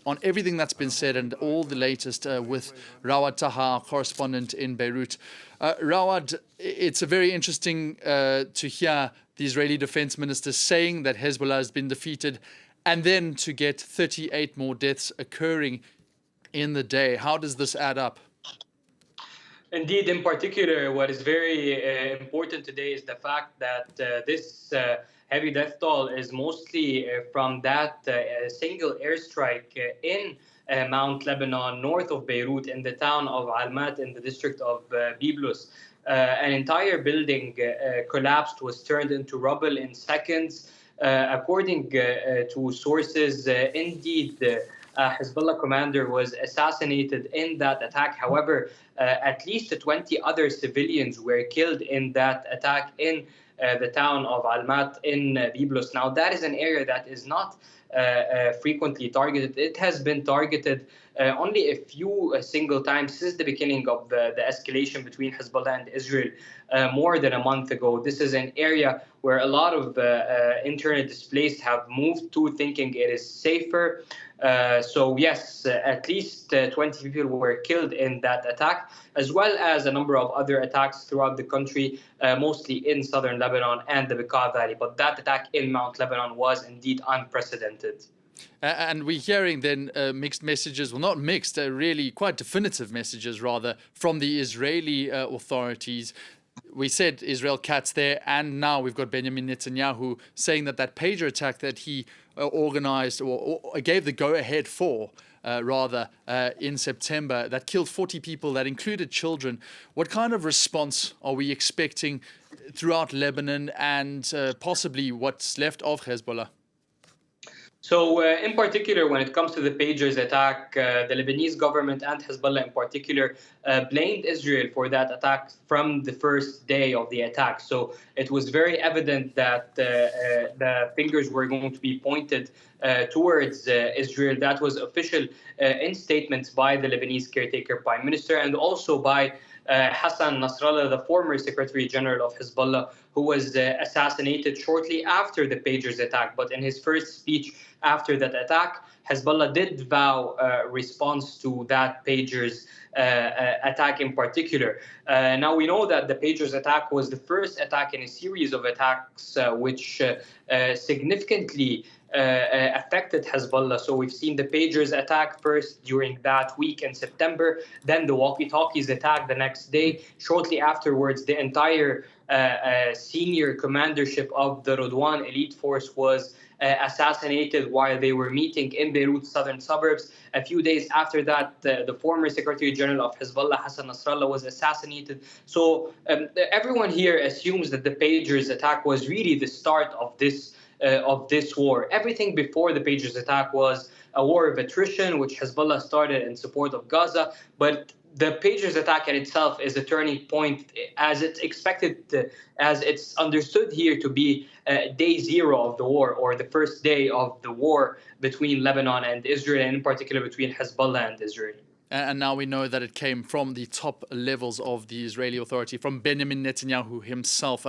on everything that's been said and all the latest with Rawad Taha, correspondent in Beirut. Rawad, it's a very interesting to hear the Israeli defense minister saying that Hezbollah has been defeated, and then to get 38 more deaths occurring in the day. How does this add up? Indeed, in particular, what is very important today is the fact that this heavy death toll is mostly from that single airstrike in Mount Lebanon, north of Beirut, in the town of Almat, in the district of Byblos. An entire building collapsed, was turned into rubble in seconds. According to sources, indeed, Hezbollah commander was assassinated in that attack. However, at least 20 other civilians were killed in that attack in the town of Almat in Byblos. Now, that is an area that is not frequently targeted. It has been targeted only a few single times since the beginning of the escalation between Hezbollah and Israel more than a month ago. This is an area where a lot of internally displaced have moved to, thinking it is safer. So yes, at least 20 people were killed in that attack, as well as a number of other attacks throughout the country, mostly in southern Lebanon and the Bekaa Valley. But that attack in Mount Lebanon was indeed unprecedented. And we're hearing then mixed messages, well, not mixed, really quite definitive messages, rather, from the Israeli authorities. We said Israel Katz there, and now we've got Benjamin Netanyahu saying that that pager attack that he organized or gave the go-ahead for, in September, that killed 40 people, that included children. What kind of response are we expecting throughout Lebanon and possibly what's left of Hezbollah? So in particular, when it comes to the pagers attack, the Lebanese government and Hezbollah in particular blamed Israel for that attack from the first day of the attack. So it was very evident that the fingers were going to be pointed towards Israel. That was official in statements by the Lebanese caretaker prime minister, and also by Hassan Nasrallah, the former Secretary General of Hezbollah, who was assassinated shortly after the pagers attack. But in his first speech after that attack, Hezbollah did vow response to that pagers attack in particular. Now, we know that the pagers attack was the first attack in a series of attacks which significantly affected Hezbollah. So we've seen the pagers attack first during that week in September, then the walkie-talkies attack the next day. Shortly afterwards, the entire senior commandership of the Radwan elite force was assassinated while they were meeting in Beirut's southern suburbs. A few days after that, the former Secretary General of Hezbollah, Hassan Nasrallah, was assassinated. So everyone here assumes that the pagers attack was really the start of this war. Everything before the pagers attack was a war of attrition, which Hezbollah started in support of Gaza. But the pagers attack in itself is a turning point, as it's expected, as it's understood here to be day zero of the war, or the first day of the war between Lebanon and Israel, and in particular between Hezbollah and Israel. And now we know that it came from the top levels of the Israeli authority, from Benjamin Netanyahu himself.